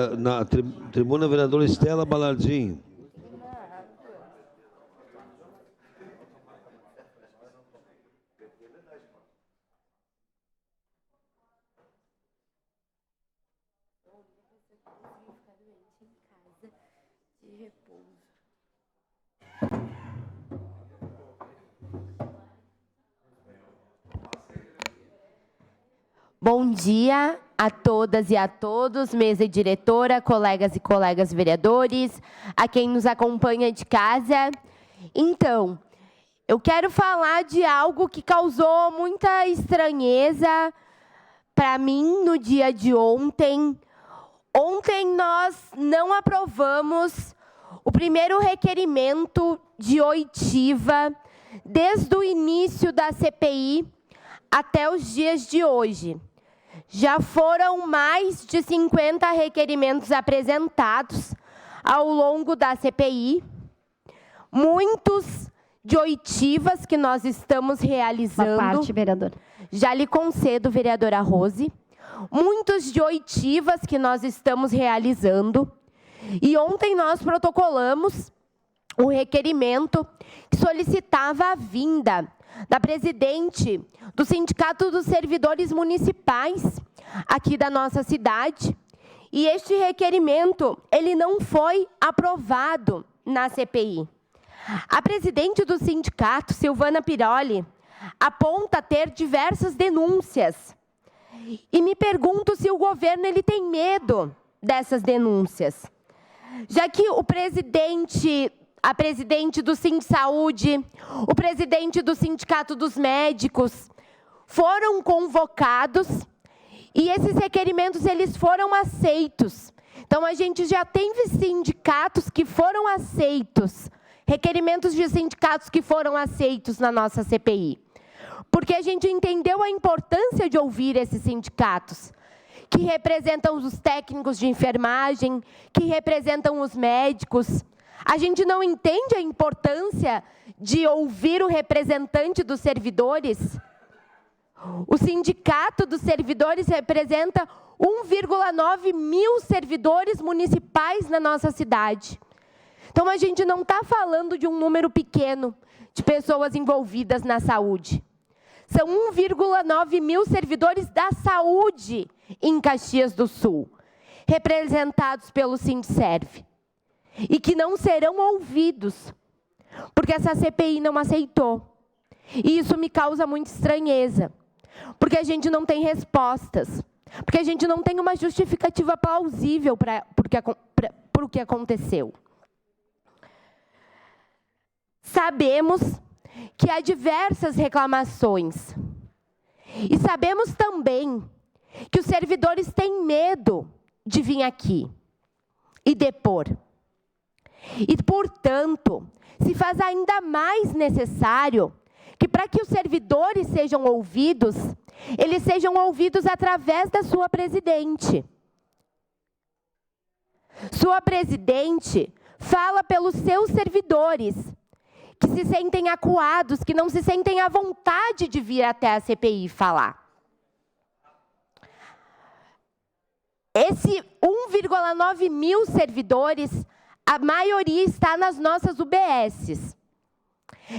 Na tribuna, vereadora Estela Balardim. Bom dia a todas e a todos, mesa e diretora, colegas e colegas vereadores, a quem nos acompanha de casa. Então, eu quero falar de algo que causou muita estranheza para mim no dia de ontem. Ontem nós não aprovamos o primeiro requerimento de oitiva desde o início da CPI até os dias de hoje. Já foram mais de 50 requerimentos apresentados ao longo da CPI, muitos de oitivas que nós estamos realizando. Boa parte, vereadora. Já lhe concedo, vereadora Rose. Muitos de oitivas que nós estamos realizando. E ontem nós protocolamos o requerimento que solicitava a vinda da presidente do Sindicato dos Servidores Municipais aqui da nossa cidade. E este requerimento, ele não foi aprovado na CPI. A presidente do sindicato, Silvana Piroli, aponta ter diversas denúncias. E me pergunto se o governo ele tem medo dessas denúncias. Já que a presidente do Sindsaúde, o presidente do Sindicato dos Médicos foram convocados e esses requerimentos eles foram aceitos. Então, a gente já teve sindicatos que foram aceitos, requerimentos de sindicatos que foram aceitos na nossa CPI. Porque a gente entendeu a importância de ouvir esses sindicatos, que representam os técnicos de enfermagem, que representam os médicos. A gente não entende a importância de ouvir o representante dos servidores. O Sindicato dos Servidores representa 1,9 mil servidores municipais na nossa cidade. Então, a gente não está falando de um número pequeno de pessoas envolvidas na saúde. São 1,9 mil servidores da saúde em Caxias do Sul, representados pelo Sindserv, e que não serão ouvidos, porque essa CPI não aceitou. E isso me causa muita estranheza, porque a gente não tem respostas, porque a gente não tem uma justificativa plausível para o que aconteceu. Sabemos que há diversas reclamações. E sabemos também que os servidores têm medo de vir aqui e depor. E, portanto, se faz ainda mais necessário que, para que os servidores sejam ouvidos, eles sejam ouvidos através da sua presidente. Sua presidente fala pelos seus servidores, que se sentem acuados, que não se sentem à vontade de vir até a CPI falar. Esse 1,9 mil servidores, a maioria está nas nossas UBSs.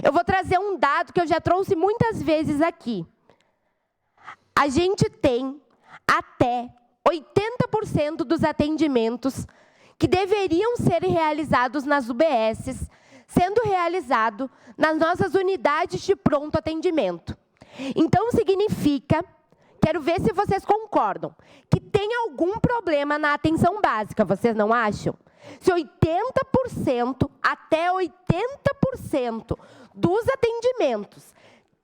Eu vou trazer um dado que eu já trouxe muitas vezes aqui. A gente tem até 80% dos atendimentos que deveriam ser realizados nas UBSs, sendo realizado nas nossas unidades de pronto atendimento. Então, significa, quero ver se vocês concordam, que tem algum problema na atenção básica, vocês não acham? Se 80%, até 80% dos atendimentos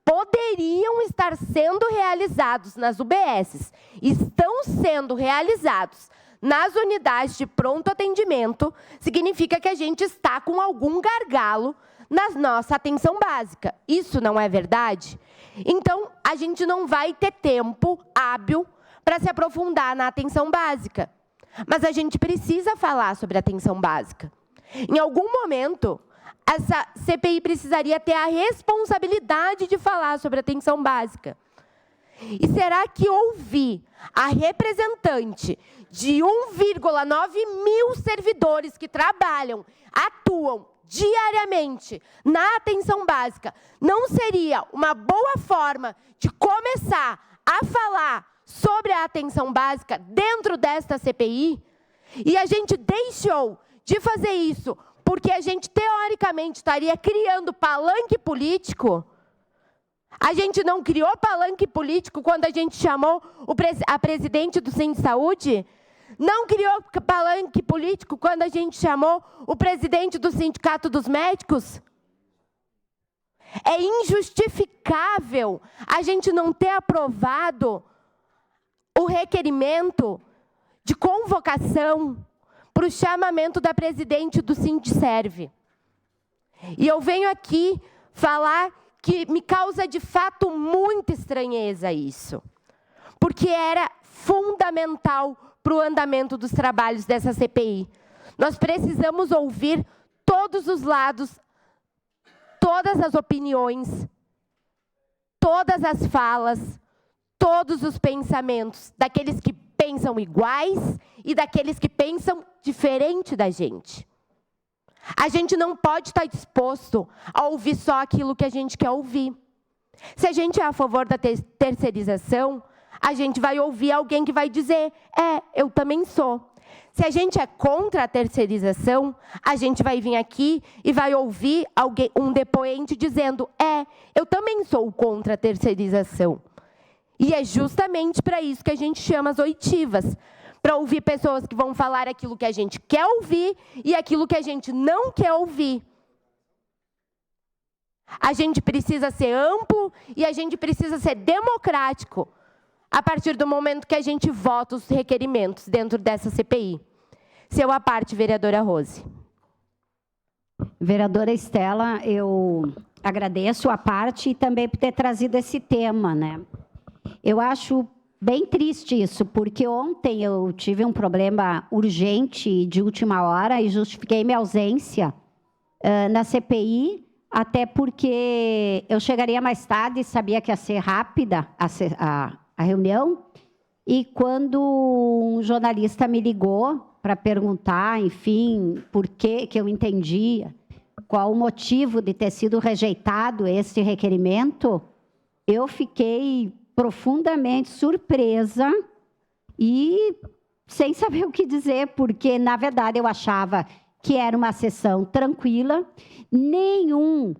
poderiam estar sendo realizados nas UBSs, estão sendo realizados nas unidades de pronto atendimento, significa que a gente está com algum gargalo na nossa atenção básica. Isso não é verdade? Então, a gente não vai ter tempo hábil para se aprofundar na atenção básica. Mas a gente precisa falar sobre a atenção básica. Em algum momento, essa CPI precisaria ter a responsabilidade de falar sobre a atenção básica. E será que ouvir a representante de 1,9 mil servidores que trabalham, atuam diariamente na atenção básica, não seria uma boa forma de começar a falar sobre a atenção básica dentro desta CPI? E a gente deixou de fazer isso porque a gente, teoricamente, estaria criando palanque político? A gente não criou palanque político quando a gente chamou a presidente do Centro de Saúde? Não criou palanque político quando a gente chamou o presidente do Sindicato dos Médicos? É injustificável a gente não ter aprovado o requerimento de convocação para o chamamento da presidente do Sindserv. E eu venho aqui falar que me causa de fato muita estranheza isso, porque era fundamental para o andamento dos trabalhos dessa CPI. Nós precisamos ouvir todos os lados, todas as opiniões, todas as falas, todos os pensamentos, daqueles que pensam iguais e daqueles que pensam diferente da gente. A gente não pode estar disposto a ouvir só aquilo que a gente quer ouvir. Se a gente é a favor da terceirização, a gente vai ouvir alguém que vai dizer, eu também sou. Se a gente é contra a terceirização, a gente vai vir aqui e vai ouvir um depoente dizendo, eu também sou contra a terceirização. E é justamente para isso que a gente chama as oitivas, para ouvir pessoas que vão falar aquilo que a gente quer ouvir e aquilo que a gente não quer ouvir. A gente precisa ser amplo e a gente precisa ser democrático a partir do momento que a gente vota os requerimentos dentro dessa CPI. Seu à parte, vereadora Rose. Vereadora Estela, eu agradeço a parte e também por ter trazido esse tema, né? Eu acho bem triste isso, porque ontem eu tive um problema urgente de última hora e justifiquei minha ausência na CPI, até porque eu chegaria mais tarde e sabia que ia ser rápida a reunião, e quando um jornalista me ligou para perguntar, enfim, por que eu entendia, qual o motivo de ter sido rejeitado esse requerimento, eu fiquei profundamente surpresa e sem saber o que dizer, porque, na verdade, eu achava que era uma sessão tranquila, nenhum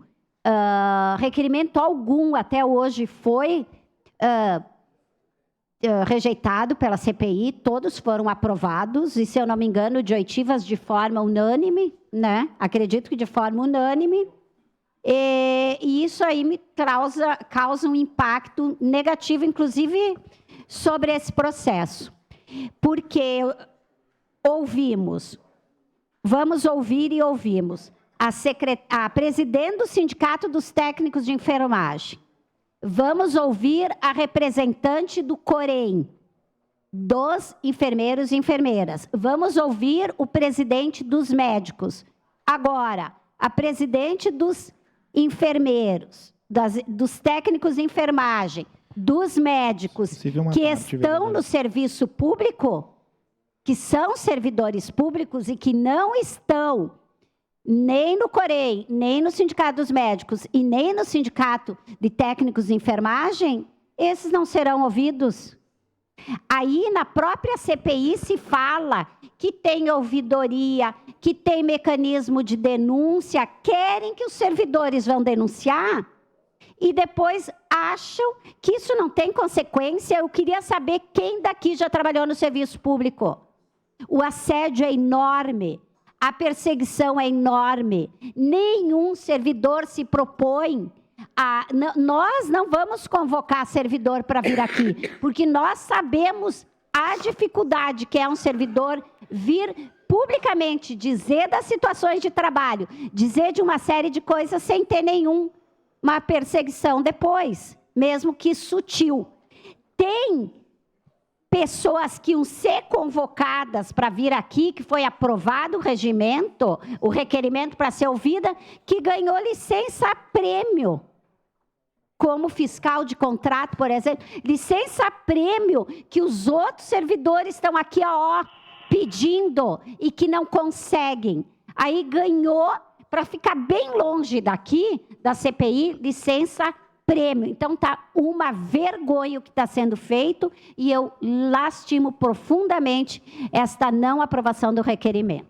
requerimento algum até hoje foi rejeitado pela CPI, todos foram aprovados, e, se eu não me engano, de oitivas de forma unânime, né? Acredito que de forma unânime. E isso aí me causa um impacto negativo, inclusive, sobre esse processo. Porque vamos ouvir e ouvimos a presidente do Sindicato dos Técnicos de Enfermagem, vamos ouvir a representante do COREM, dos enfermeiros e enfermeiras, vamos ouvir o presidente dos médicos, agora, a presidente dos enfermeiros, dos técnicos de enfermagem, dos médicos que estão no serviço público, que são servidores públicos e que não estão nem no COREM, nem no Sindicato dos Médicos e nem no Sindicato de Técnicos de Enfermagem, esses não serão ouvidos. Aí, na própria CPI, se fala que tem ouvidoria, que tem mecanismo de denúncia, querem que os servidores vão denunciar e depois acham que isso não tem consequência. Eu queria saber quem daqui já trabalhou no serviço público. O assédio é enorme, a perseguição é enorme, nenhum servidor se propõe nós não vamos convocar servidor para vir aqui, porque nós sabemos a dificuldade que é um servidor vir publicamente dizer das situações de trabalho, dizer de uma série de coisas sem ter nenhuma perseguição depois, mesmo que sutil. Tem pessoas que iam ser convocadas para vir aqui, que foi aprovado o regimento, o requerimento para ser ouvida, que ganhou licença-prêmio. como fiscal de contrato, por exemplo, licença-prêmio, que os outros servidores estão aqui, ó, pedindo e que não conseguem. Aí ganhou, para ficar bem longe daqui, da CPI, licença-prêmio. Então, está uma vergonha o que está sendo feito e eu lastimo profundamente esta não aprovação do requerimento.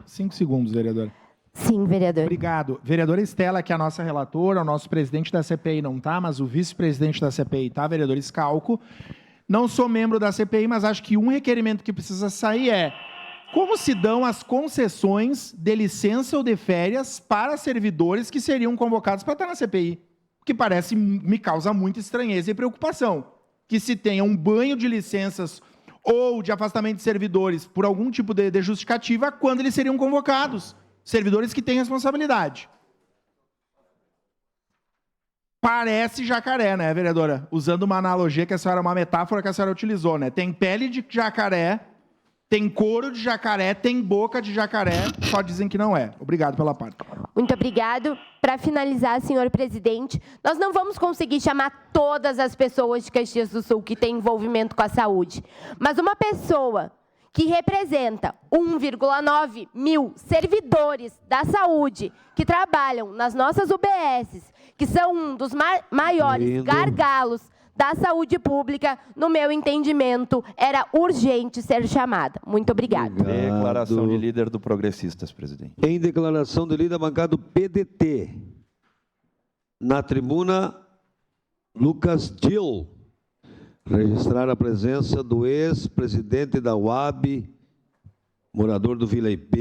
5 segundos, vereadora. Sim, vereador. Obrigado. Vereadora Estela, que é a nossa relatora, o nosso presidente da CPI não está, mas o vice-presidente da CPI está, vereador Scalco. Não sou membro da CPI, mas acho que um requerimento que precisa sair é como se dão as concessões de licença ou de férias para servidores que seriam convocados para estar na CPI, que me causa muita estranheza e preocupação, que se tenha um banho de licenças ou de afastamento de servidores por algum tipo de justificativa quando eles seriam convocados. Servidores que têm responsabilidade. Parece jacaré, né, vereadora? Usando uma analogia que a senhora, uma metáfora que a senhora utilizou, né? Tem pele de jacaré, tem couro de jacaré, tem boca de jacaré, só dizem que não é. Obrigado pela parte. Muito obrigado. Para finalizar, senhor presidente, nós não vamos conseguir chamar todas as pessoas de Caxias do Sul que têm envolvimento com a saúde, mas uma pessoa que representa 1,9 mil servidores da saúde que trabalham nas nossas UBSs, que são um dos maiores gargalos da saúde pública, no meu entendimento, era urgente ser chamada. Muito obrigada. Declaração de líder do Progressistas, presidente. Em declaração de líder bancado PDT. Na tribuna, Lucas Gil. Registrar a presença do ex-presidente da UAB, morador do Vila IP,